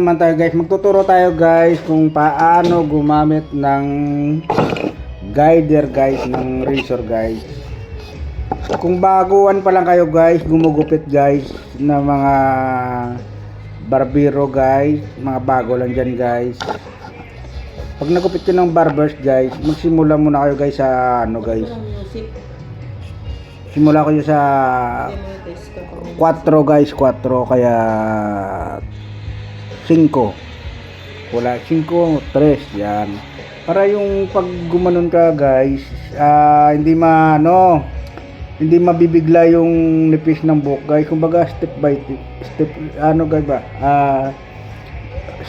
Naman tayo guys, magtuturo tayo guys kung paano gumamit ng guider guys, ng razor guys. Kung baguhan pa lang kayo guys, gumugupit guys na mga barbero guys, mga bago lang dyan guys. Pag nagupit ko ng barbers guys, magsimula muna kayo guys sa ano guys. Simula kayo sa 4 guys, 4 kaya 5. Wala 5, 3 yan. Para yung pag gumanon ka guys, hindi hindi mabibigla yung nipis ng buhok guys. Kumbaga step by step, ano guys ba?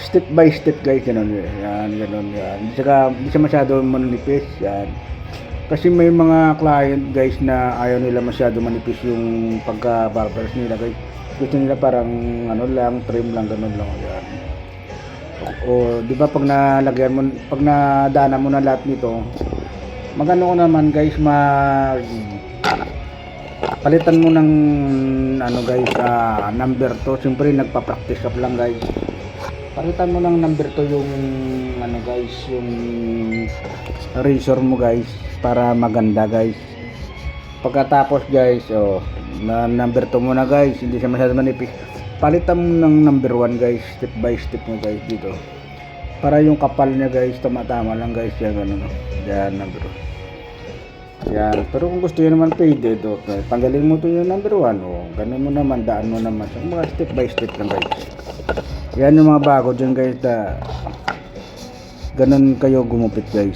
Step by step guys, ganun yan, ganun yan. Hindi siya masyado manipis yan. Kasi may mga client guys na ayaw nila masyado manipis yung pagka barbers nila guys. Gusto nila parang ano lang, trim lang, ganun lang yan. O di ba pag nalagyan mo, pag nadana mo na lahat nito, magano ko naman guys, palitan mo ng ano guys, number 2. Siyempre nagpa-practice up lang guys. Palitan mo ng number 2 yung ano guys, yung razor mo guys, para maganda guys. Pagkatapos guys, na number 2 muna guys, hindi siya masyado manipis. Palitan mo ng number 1 guys, step by step mo guys dito. Para yung kapal niya guys, tama-tama lang guys, yan ganun. Yan number 1. Yan, pero kung gusto niyo naman faded, okay, tanggalin mo to yung number 1, ganun mo naman, daan mo naman. So, mga step by step lang guys. Yan yung mga bago dyan guys, ganun kayo gumupit guys.